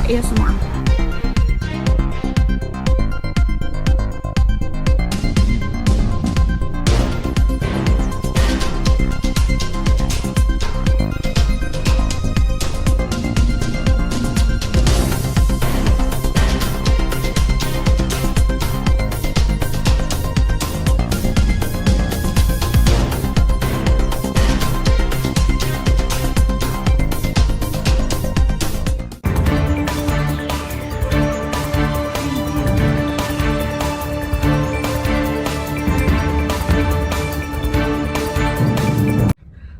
ASMR.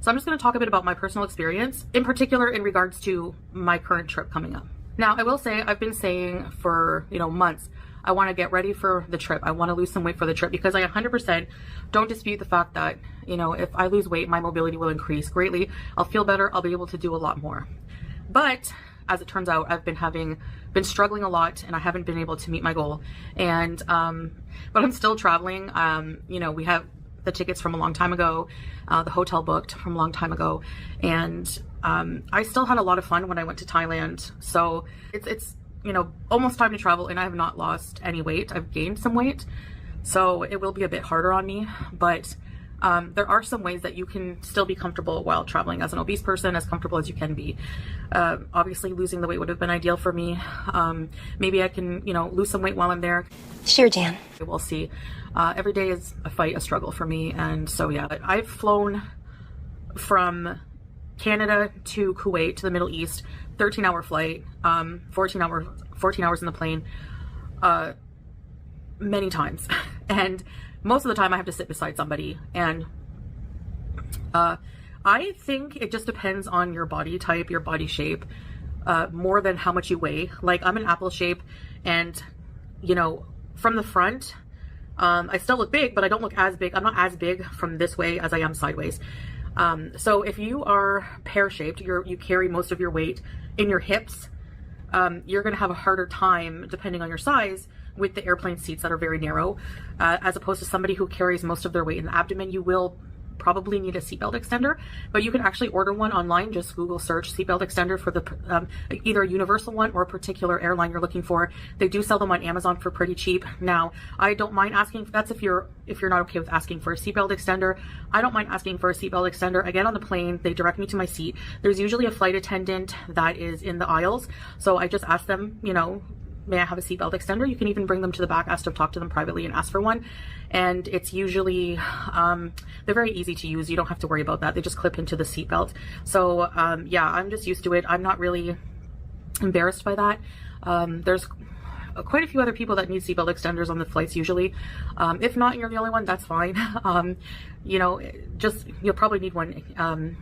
So I'm just going to talk a bit about my personal experience, in particular in regards to my current trip coming up. Now, I will say, I've been saying for, months, I want to get ready for the trip. I want to lose some weight for the trip because I 100% don't dispute the fact that, if I lose weight, my mobility will increase greatly. I'll feel better. I'll be able to do a lot more. But as it turns out, I've been struggling a lot and I haven't been able to meet my goal. And, but I'm still traveling. We have the tickets from a long time ago, the hotel booked from a long time ago, and I still had a lot of fun when I went to Thailand. So it's almost time to travel, and I have not lost any weight. I've gained some weight, so it will be a bit harder on me, but there are some ways that you can still be comfortable while traveling as an obese person, as comfortable as you can be. Obviously losing the weight would have been ideal for me. Maybe I can lose some weight while I'm there. Sure, Jan. We'll see. Every day is a fight, a struggle for me. And so, yeah, I've flown from Canada to Kuwait to the Middle East, 13-hour flight, 14 hours in the plane, many times. And most of the time I have to sit beside somebody. And I think it just depends on your body type, your body shape, more than how much you weigh. Like, I'm an apple shape, and from the front, I still look big, but I don't look as big. I'm not as big from this way as I am sideways. So if you are pear-shaped, you carry most of your weight in your hips, you're going to have a harder time, depending on your size, with the airplane seats that are very narrow, as opposed to somebody who carries most of their weight in the abdomen. You will probably need a seatbelt extender, but you can actually order one online. Just Google search seatbelt extender for the either a universal one or a particular airline you're looking for. They do sell them on Amazon for pretty cheap. Now, I don't mind asking. That's if you're not okay with asking for a seatbelt extender. I don't mind asking for a seatbelt extender. I get on the plane, they direct me to my seat. There's usually a flight attendant that is in the aisles, so I just ask them, may I have a seatbelt extender? You can even bring them to the back, ask to talk to them privately and ask for one. And it's usually, they're very easy to use. You don't have to worry about that. They just clip into the seatbelt. So yeah, I'm just used to it. I'm not really embarrassed by that. There's quite a few other people that need seatbelt extenders on the flights usually. If not, you're the only one, that's fine. You'll probably need one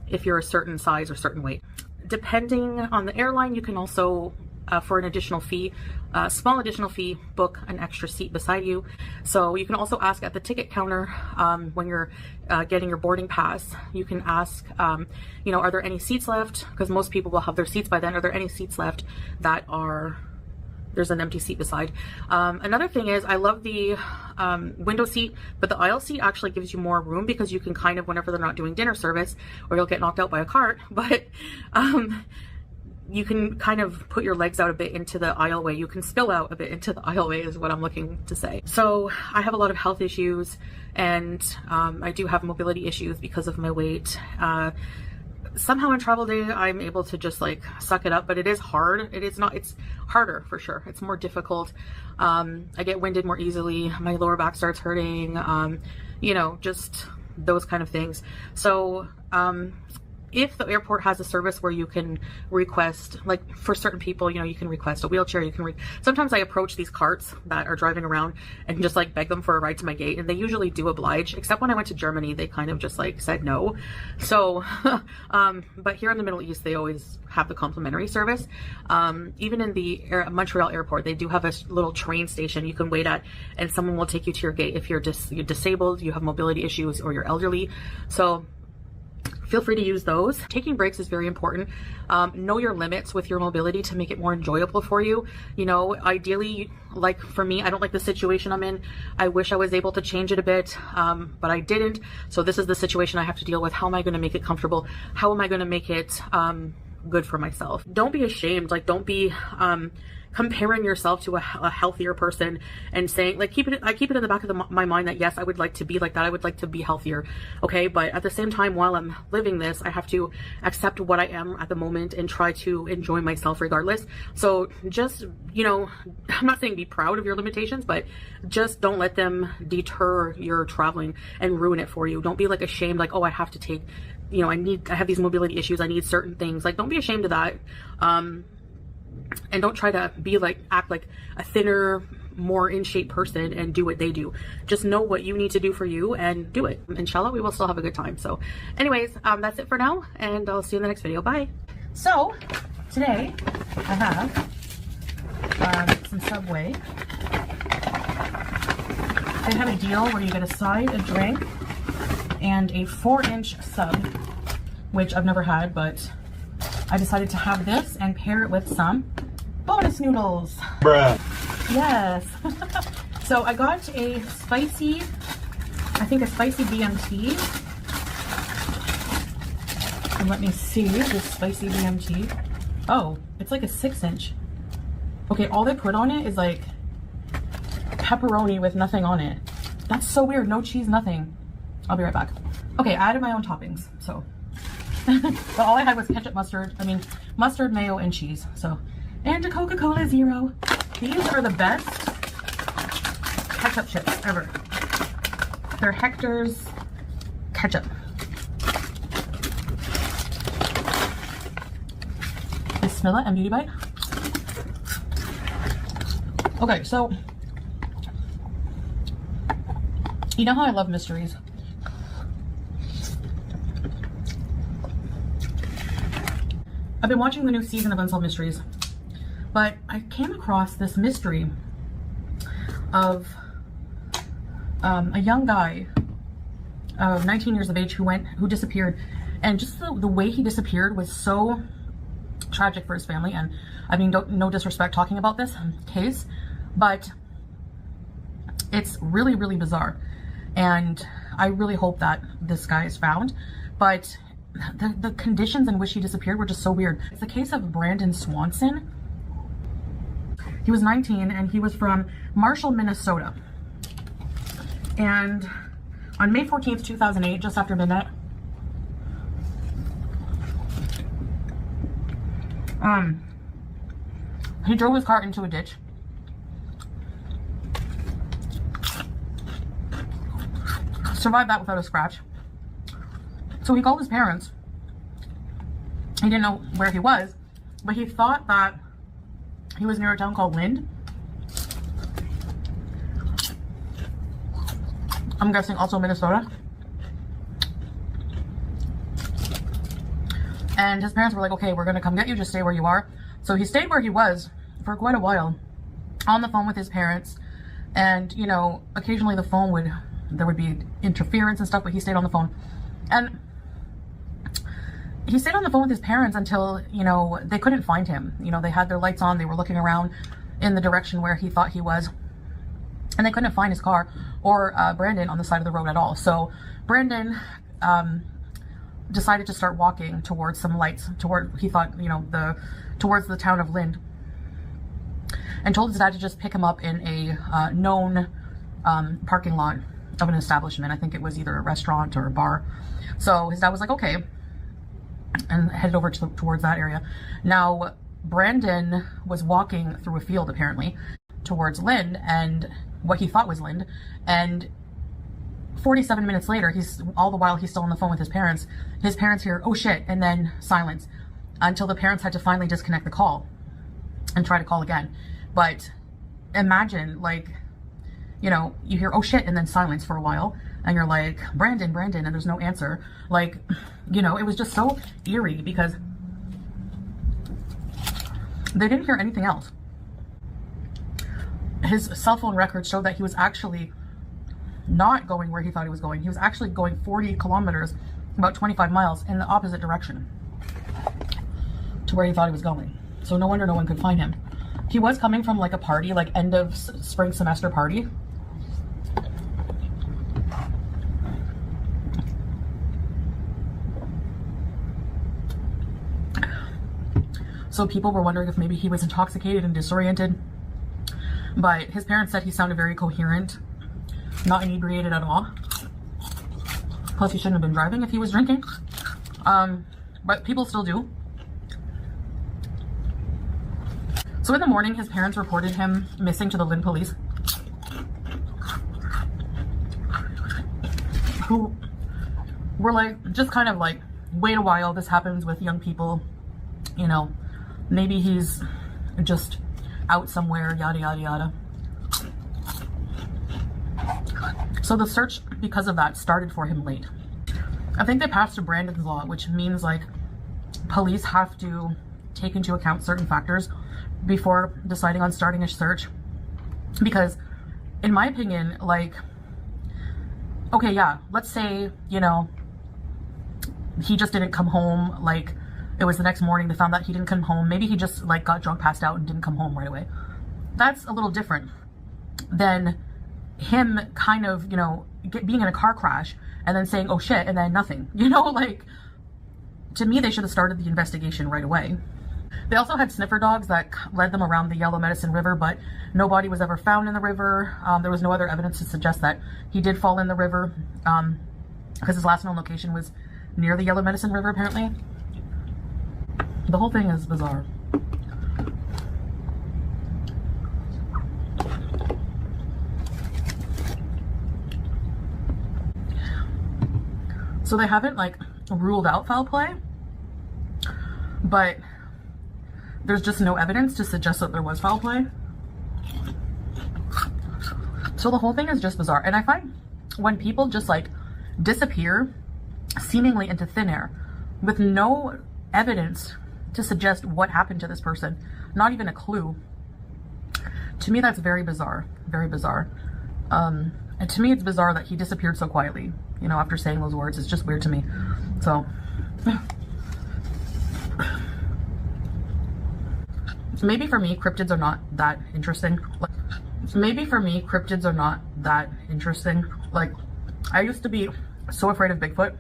if you're a certain size or certain weight. Depending on the airline, you can also for an additional fee, small additional fee, book an extra seat beside you. So you can also ask at the ticket counter when you're getting your boarding pass. You can ask, are there any seats left? Because most people will have their seats by then. Are there any seats left that are, there's an empty seat beside. Another thing is, I love the window seat, but the aisle seat actually gives you more room because you can kind of, whenever they're not doing dinner service, or you'll get knocked out by a cart, but you can kind of put your legs out a bit into the aisleway. You can spill out a bit into the aisleway is what I'm looking to say. So I have a lot of health issues, and I do have mobility issues because of my weight. Somehow on travel day, I'm able to just like suck it up, but it is hard. It's harder for sure. It's more difficult. I get winded more easily. My lower back starts hurting, just those kind of things. So, if the airport has a service where you can request, like for certain people, you can request a wheelchair, sometimes I approach these carts that are driving around and just like beg them for a ride to my gate, and they usually do oblige, except when I went to Germany, they kind of just like said no. So, but here in the Middle East, they always have the complimentary service. Even in the Montreal airport, they do have a little train station you can wait at, and someone will take you to your gate if you're disabled, you have mobility issues, or you're elderly. So feel free to use those. Taking breaks is very important. Know your limits with your mobility to make it more enjoyable for you. Ideally, like for me, I don't like the situation I'm in. I wish I was able to change it a bit, but I didn't. So this is the situation I have to deal with. How am I going to make it comfortable? How am I going to make it good for myself. Don't be ashamed. Like, don't be comparing yourself to a healthier person and saying, like, I keep it in the back of my mind that yes, I would like to be like that. I would like to be healthier. Okay. But at the same time, while I'm living this, I have to accept what I am at the moment and try to enjoy myself regardless. So just, you know, I'm not saying be proud of your limitations, but just don't let them deter your traveling and ruin it for you. Don't be like ashamed, like, oh, I have to take, you know, I have these mobility issues. I need certain things. Like, don't be ashamed of that. And don't try to be like, act like a thinner, more in shape person and do what they do. Just know what you need to do for you and do it. Inshallah, we will still have a good time. So anyways, that's it for now, and I'll see you in the next video. Bye. So today I have some Subway. They have a deal where you get a side, a drink, and a 4-inch sub, which I've never had, but I decided to have this and pair it with some bonus noodles. Bruh. Yes. So I got a spicy, I think a spicy BMT. And let me see this spicy BMT. Oh, it's like a 6-inch. Okay, all they put on it is like pepperoni with nothing on it. That's so weird. No cheese, nothing. I'll be right back. Okay, I added my own toppings, so. But all I had was ketchup, mustard, mayo, and cheese. So, and a Coca-Cola Zero. These are the best ketchup chips ever. They're Hector's ketchup. Bismillah and Beauty Bite. Okay, so you know how I love mysteries. I've been watching the new season of Unsolved Mysteries, but I came across this mystery of a young guy of 19 years of age who disappeared, and just the way he disappeared was so tragic for his family. And I mean, no disrespect talking about this case, but it's really, really bizarre, and I really hope that this guy is found. But the conditions in which he disappeared were just so weird. It's the case of Brandon Swanson. He was 19 and he was from Marshall, Minnesota. And on May 14th, 2008, just after midnight, he drove his car into a ditch. Survived that without a scratch. So he called his parents. He didn't know where he was, but he thought that he was near a town called Lind. I'm guessing also Minnesota. And his parents were like, okay, we're gonna come get you, just stay where you are. So he stayed where he was for quite a while, on the phone with his parents. And, you know, occasionally there would be interference and stuff, but he stayed on the phone. And he stayed on the phone with his parents until, you know, they couldn't find him. You know, they had their lights on, they were looking around in the direction where he thought he was, and they couldn't find his car or Brandon on the side of the road at all. So Brandon decided to start walking towards some lights, he thought, you know, towards the town of Lind, and told his dad to just pick him up in a known parking lot of an establishment. I think it was either a restaurant or a bar. So his dad was like, okay, and headed over towards that area. Now, Brandon was walking through a field, apparently, towards Lind, and what he thought was Lind, and 47 minutes later, all the while he's still on the phone with his parents hear, oh shit, and then silence, until the parents had to finally disconnect the call and try to call again. But imagine, like, you know, you hear, oh shit, and then silence for a while, and you're like, Brandon, and there's no answer. Like, you know, it was just so eerie because they didn't hear anything else. His cell phone records showed that he was actually not going where he thought he was going. He was actually going 40 kilometers, about 25 miles in the opposite direction to where he thought he was going. So no wonder no one could find him. He was coming from like a party, like end of spring semester party. So people were wondering if maybe he was intoxicated and disoriented. But his parents said he sounded very coherent, not inebriated at all. Plus, he shouldn't have been driving if he was drinking. But people still do. So in the morning, his parents reported him missing to the Lynn police, who were like, just kind of like, wait a while, this happens with young people, you know, maybe he's just out somewhere, yada yada yada. So the search, because of that, started for him late. I think they passed a Brandon's law, which means like police have to take into account certain factors before deciding on starting a search. Because in my opinion, like, okay, yeah, let's say, you know, he just didn't come home, like it was the next morning they found that he didn't come home. Maybe he just like got drunk, passed out, and didn't come home right away. That's a little different than him kind of, you know, being in a car crash and then saying, oh shit, and then nothing. You know, like, to me, they should have started the investigation right away. They also had sniffer dogs that led them around the Yellow Medicine River, but nobody was ever found in the river. There was no other evidence to suggest that he did fall in the river, because his last known location was near the Yellow Medicine River, apparently. The whole thing is bizarre. So they haven't like ruled out foul play, but there's just no evidence to suggest that there was foul play. So the whole thing is just bizarre. And I find when people just like disappear seemingly into thin air with no evidence to suggest what happened to this person, not even a clue, to me that's very bizarre, very bizarre. And to me it's bizarre that he disappeared so quietly, you know, after saying those words. It's just weird to me. So maybe for me, cryptids are not that interesting. Maybe for me, cryptids are not that interesting. Like, I used to be so afraid of Bigfoot.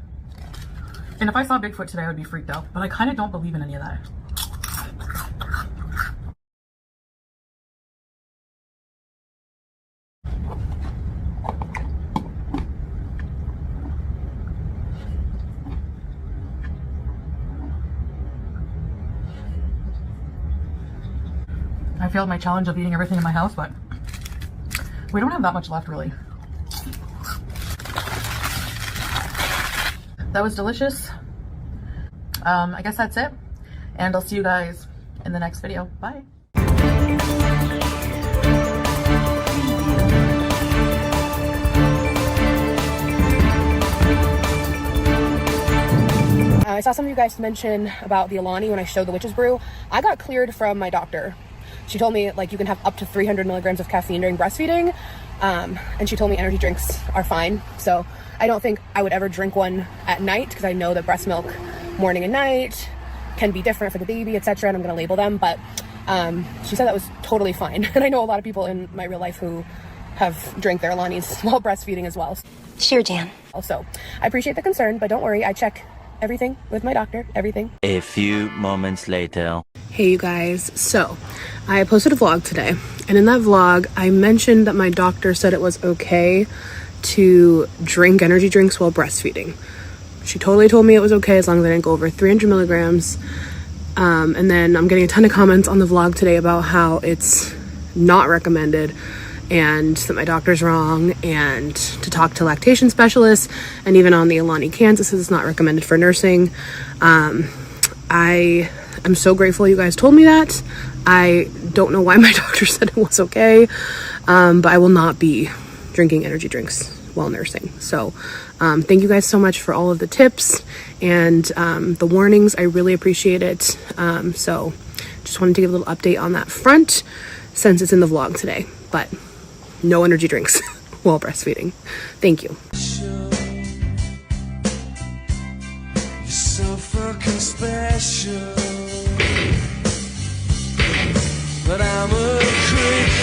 And if I saw Bigfoot today, I would be freaked out. But I kind of don't believe in any of that. I failed my challenge of eating everything in my house, but we don't have that much left, really. That was delicious. I guess that's it. And I'll see you guys in the next video. Bye. I saw some of you guys mention about the Alani when I showed the witch's brew. I got cleared from my doctor. She told me like you can have up to 300 milligrams of caffeine during breastfeeding. And she told me energy drinks are fine. So I don't think I would ever drink one at night because I know that breast milk morning and night can be different for the baby, etc. And I'm going to label them. But she said that was totally fine. And I know a lot of people in my real life who have drank their Alanis while breastfeeding as well. Sure, Jan. Also, I appreciate the concern, but don't worry. I check everything with my doctor, everything. A few moments later. Hey you guys, so I posted a vlog today, and in that vlog I mentioned that my doctor said it was okay to drink energy drinks while breastfeeding. She totally told me it was okay as long as I didn't go over 300 milligrams. And then I'm getting a ton of comments on the vlog today about how it's not recommended and that my doctor's wrong, and to talk to lactation specialists, and even on the Alani Kansas it's not recommended for nursing. I'm so grateful you guys told me that. I don't know why my doctor said it was okay, but I will not be drinking energy drinks while nursing. So thank you guys so much for all of the tips and the warnings. I really appreciate it. So just wanted to give a little update on that front since it's in the vlog today, but no energy drinks while breastfeeding. Thank you. You're so fucking special, but I'm a creep.